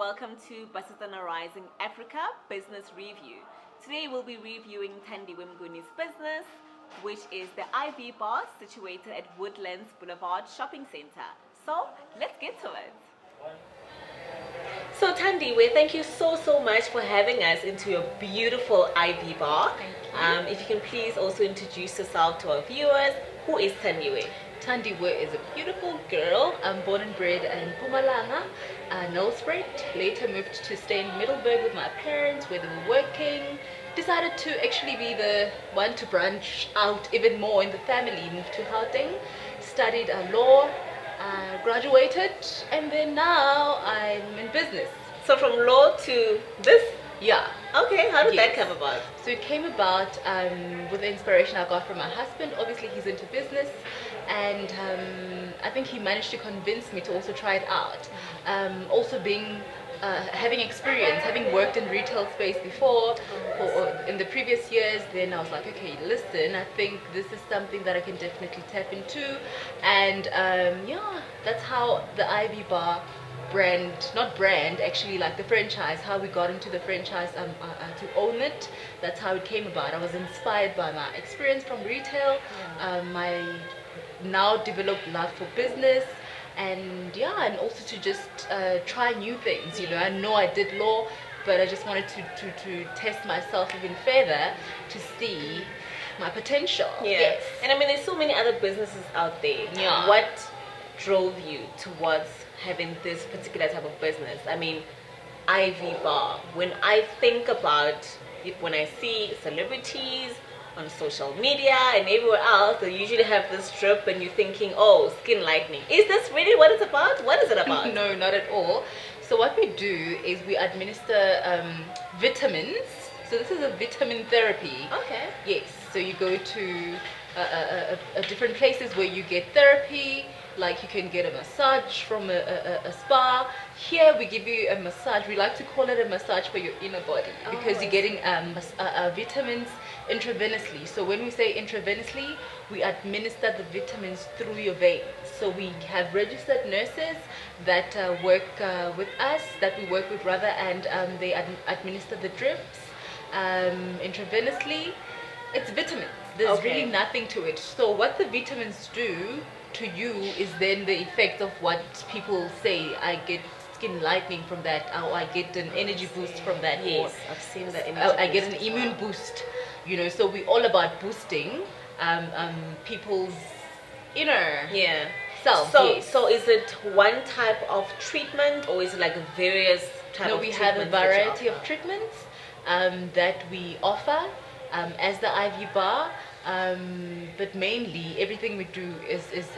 welcome to Basatana Rising Africa Business Review. Today we'll be reviewing Thandi Wimguni's business, which is the IV Bar situated at Woodlands Boulevard Shopping Center. So let's get to it. So Thandi, thank you so much for having us into your beautiful IV Bar. Thank you. If you can please also introduce yourself to our viewers. Who is Thandi? Thandi is a beautiful girl. I'm born and bred in Mpumalanga, Nelspruit. Later moved to stay in Middleburg with my parents where they were working. Decided to actually be the one to branch out even more in the family. Moved to Gauteng, studied law, graduated, and then now I'm in business. So from law to this? Yeah. Okay, how did that come about? So it came about with the inspiration I got from my husband. Obviously he's into business, and I think he managed to convince me to also try it out. Also being having experience, having worked in retail space before or in the previous years, then I was like, okay, listen, I think this is something that I can definitely tap into. And yeah, that's how the IV Bar actually, like the franchise, how we got into the franchise to own it. That's how it came about. I was inspired by my experience from retail, my now developed love for business, and yeah, and also to just try new things. You know I did law, but I just wanted to test myself even further to see my potential. Yes. And I mean, there's so many other businesses out there. Yeah. What drove you towards having this particular type of business? I mean, IV Bar. When I think about it, when I see celebrities on social media and everywhere else, they usually have this drip and you're thinking, oh, skin lightening. Is this really what it's about? What is it about? No, not at all. So what we do is we administer vitamins. So this is a vitamin therapy. Okay. Yes. So you go to different places where you get therapy. Like you can get a massage from a spa. Here we give you a massage. We like to call it a massage for your inner body because you're getting vitamins intravenously. So when we say intravenously, we administer the vitamins through your veins. So we have registered nurses that work with us, and they administer the drips intravenously. It's vitamins. There's really nothing to it. So what the vitamins do to you is then the effect of what people say. I get skin lightening from that, or I get an energy boost from that. Yes, or I've seen that energy I get an immune boost. So we're all about boosting people's inner self. So is it one type of treatment, or is it like various types of treatments? No, we have a variety of treatments that we offer as the IV Bar. But mainly everything we do is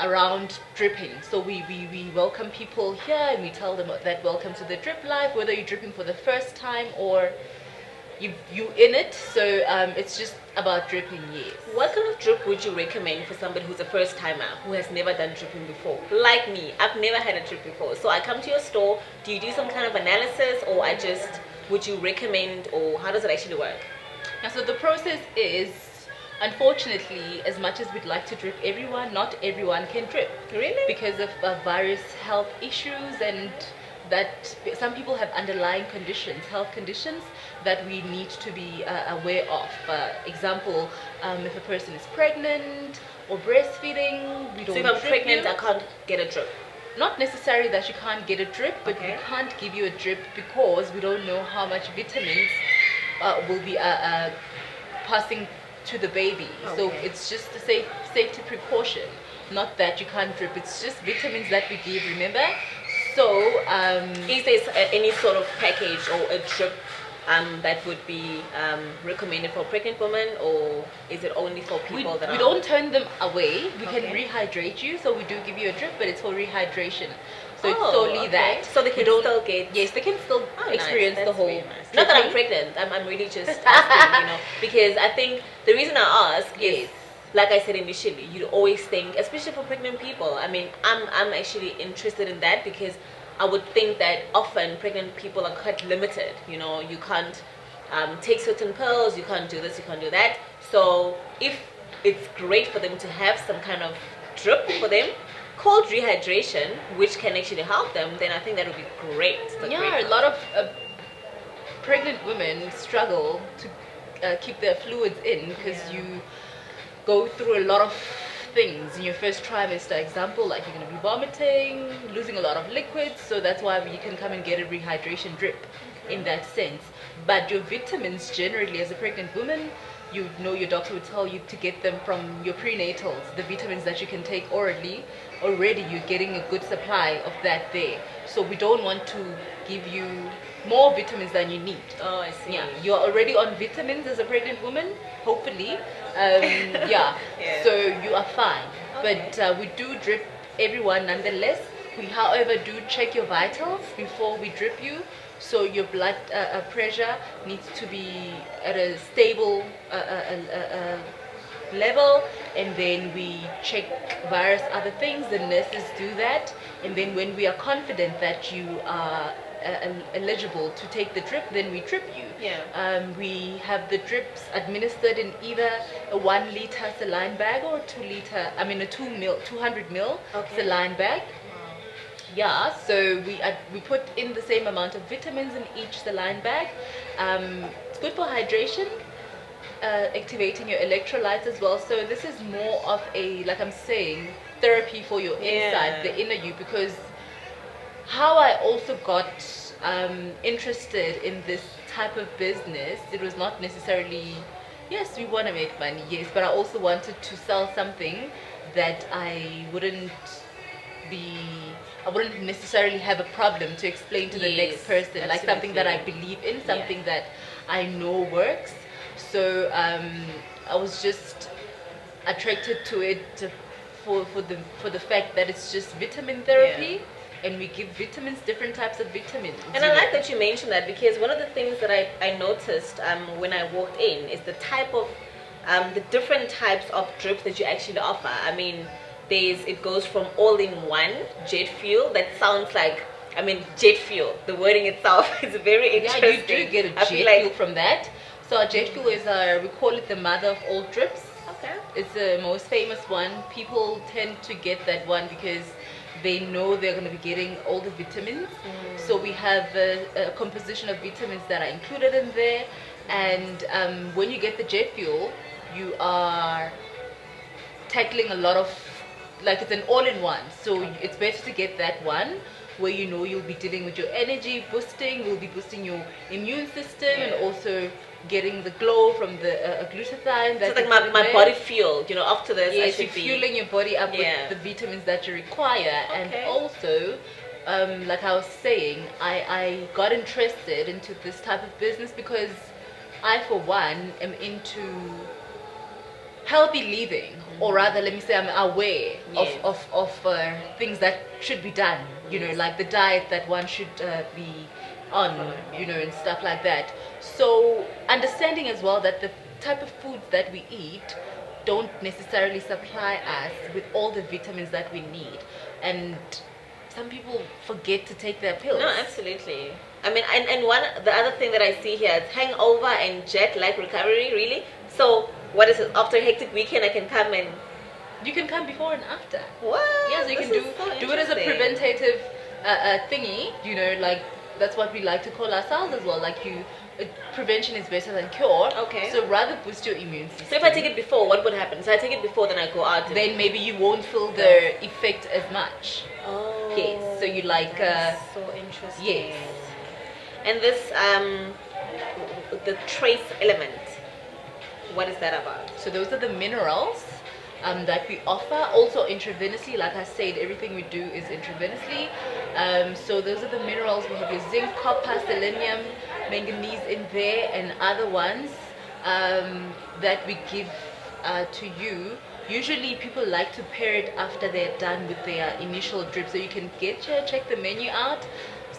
around dripping. So we welcome people here and we tell them that welcome to the drip life, whether you're dripping for the first time or you in it. So it's just about dripping. Yes. What kind of drip would you recommend for somebody who's a first timer, who has never done dripping before? Like me, I've never had a drip before. So I come to your store, do you do some kind of analysis, or would you recommend, or how does it actually work? Now, so the process is, unfortunately, as much as we'd like to drip everyone, not everyone can drip. Really? Because of various health issues, and that some people have underlying conditions, health conditions that we need to be aware of. Example, if a person is pregnant or breastfeeding, we don't. So if I'm pregnant, I can't get a drip. Not necessarily that you can't get a drip, but we can't give you a drip because we don't know how much vitamins will be passing to the baby. So it's just a safety precaution, not that you can't drip. It's just vitamins that we give, remember? So is there any sort of package or a drip that would be recommended for pregnant women, or is it only for people we don't turn them away. We can rehydrate you, so we do give you a drip, but it's for rehydration. So it's solely that. So they can still get. Yes, they can still experience the whole. Nice. Not that I'm pregnant. I'm really just asking, because I think the reason I ask is, like I said initially, you always think, especially for pregnant people. I mean, I'm actually interested in that because I would think that often pregnant people are quite limited. You can't take certain pills. You can't do this. You can't do that. So if it's great for them to have some kind of drip for them, called rehydration, which can actually help them, then I think that would be great. Yeah, a lot of pregnant women struggle to keep their fluids in because you go through a lot of things in your first trimester. Example, like you're going to be vomiting, losing a lot of liquids, so that's why you can come and get a rehydration drip in that sense. But your vitamins generally, as a pregnant woman, you know your doctor would tell you to get them from your prenatals, the vitamins that you can take orally. Already you're getting a good supply of that there. So we don't want to give you more vitamins than you need. Oh, I see. Yeah, you're already on vitamins as a pregnant woman, hopefully. Yeah, so you are fine. Okay. But we do drip everyone nonetheless. We, however, do check your vitals before we drip you. So your blood pressure needs to be at a stable level, and then we check various other things. The nurses do that, and then when we are confident that you are eligible to take the drip, then we drip you. We have the drips administered in either a 1 liter saline bag or a 2 liter, I mean a 200 ml saline bag. Yeah, so we put in the same amount of vitamins in each saline bag. It's good for hydration, activating your electrolytes as well. So this is more of a, like I'm saying, therapy for your inside, the inner you. Because how I also got interested in this type of business, it was not necessarily, yes, we want to make money, yes, but I also wanted to sell something that I wouldn't necessarily have a problem to explain to the next person, like something that I believe in, something that I know works. So I was just attracted to it for the fact that it's just vitamin therapy, and we give vitamins, different types of vitamins. And I like that you mentioned that, because one of the things that I noticed when I walked in is the type of the different types of drips that you actually offer. I mean, it goes from all-in-one jet fuel. That sounds like, I mean, jet fuel. The wording itself is very interesting. Yeah, you do get a jet fuel from that. So our jet fuel is we call it the mother of all drips. Okay. It's the most famous one. People tend to get that one because they know they're going to be getting all the vitamins. So we have a composition of vitamins that are included in there. And when you get the jet fuel, you are tackling a lot of, like, it's an all-in-one. So it's better to get that one, where you know you'll be dealing with your energy boosting, will be boosting your immune system, and also getting the glow from the glutathione. That's like my body fuel, you know, after this I should be fueling your body up with the vitamins that you require. And also, like I was saying, I got interested into this type of business because I, for one, am into healthy living, or rather, let me say, I'm aware of things that should be done, you know, like the diet that one should be on, you know, and stuff like that. So understanding as well that the type of foods that we eat don't necessarily supply us with all the vitamins that we need, and some people forget to take their pills. No, absolutely. I mean, and the other thing that I see here is hangover and jet lag recovery, really. So what is it, after a hectic weekend I can come and... You can come before and after. What? Yeah, so you can do it as a preventative thingy, you know, like that's what we like to call ourselves as well. Like prevention is better than cure. Okay. So rather boost your immune system. So if I take it before, what would happen? So I take it before, then I go out. Then maybe you won't feel the effect as much. Oh. Yes. So you like. That's so interesting. Yes. And this the trace element. What is that about? So those are the minerals that we offer, also intravenously. Like I said, everything we do is intravenously. So those are the minerals. We have your zinc, copper, selenium, manganese in there, and other ones that we give to you. Usually people like to pair it after they're done with their initial drip. So you can check the menu out,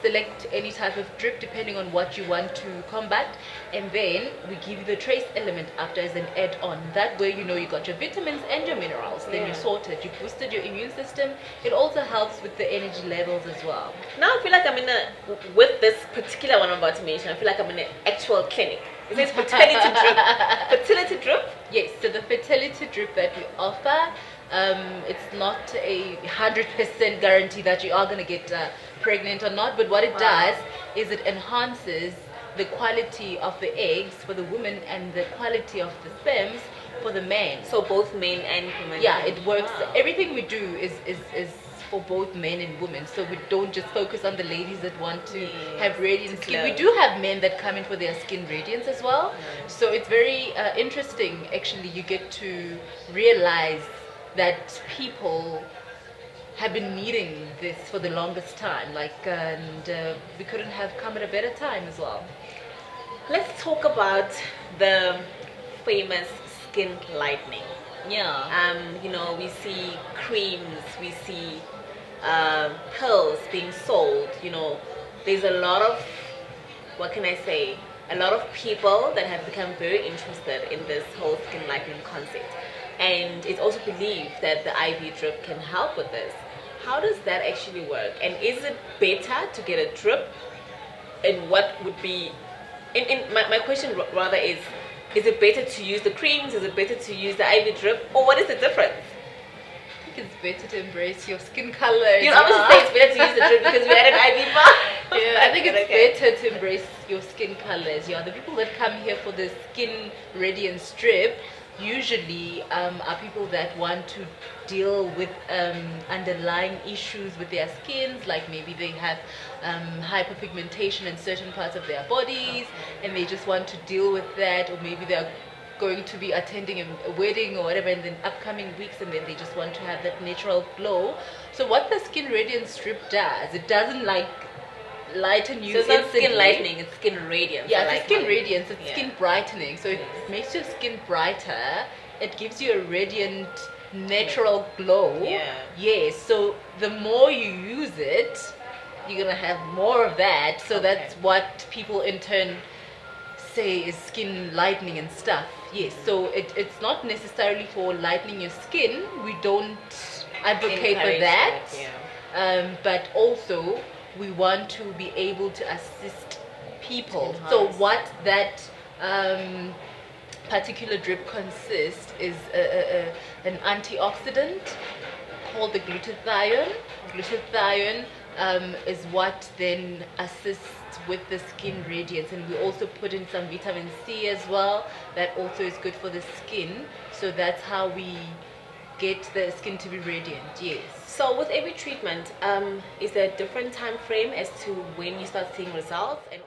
select any type of drip depending on what you want to combat, and then we give you the trace element after as an add-on. That way you know you got your vitamins and your minerals, then you're sorted. You boosted your immune system. It also helps with the energy levels as well. Now I feel like I'm in with this particular one I'm about to mention, I feel like I'm in an actual clinic. Is this fertility drip? Fertility drip? Yes, so the fertility drip that we offer, It's not a 100% guarantee that you are going to get pregnant or not, but what it does is it enhances the quality of the eggs for the woman and the quality of the sperms for the man. So both men and women. Yeah, it works. Wow. Everything we do is for both men and women. So we don't just focus on the ladies that want to have radiant skin. We do have men that come in for their skin radiance as well. Nice. So it's very interesting. Actually, you get to realize that people have been needing this for the longest time. And we couldn't have come at a better time as well. Let's talk about the famous skin lightening. Yeah. We see creams, we see pills being sold. There's a lot of, what can I say, a lot of people that have become very interested in this whole skin lightening concept. And it's also believed that the IV drip can help with this. How does that actually work? And is it better to get a drip? And what would be, my question rather is it better to use the creams? Is it better to use the IV drip? Or what is the difference? I think it's better to embrace your skin color. You obviously say it's better to use the drip because we had an IV bar. Yeah, I think it's better to embrace your skin colors. Yeah, the people that come here for the skin radiance drip usually are people that want to deal with underlying issues with their skins, like maybe they have hyperpigmentation in certain parts of their bodies and they just want to deal with that, or maybe they're going to be attending a wedding or whatever in the upcoming weeks, and then they just want to have that natural glow. So what the skin radiance strip does, it doesn't lighten you. So it's not skin lightening, it's skin radiance. Yeah, it's skin radiance, it's skin brightening. So it makes your skin brighter. It gives you a radiant, natural glow. Yeah. Yes. So the more you use it, you're gonna have more of that. So that's what people in turn say is skin lightening and stuff. Yes. So it's not necessarily for lightening your skin. We don't advocate for that. But also, we want to be able to assist people. So what that particular drip consists is an antioxidant called the glutathione. Glutathione is what then assists with the skin radiance, and we also put in some vitamin C as well. That also is good for the skin. So that's how we get the skin to be radiant. Yes. So with every treatment, is there a different time frame as to when you start seeing results? And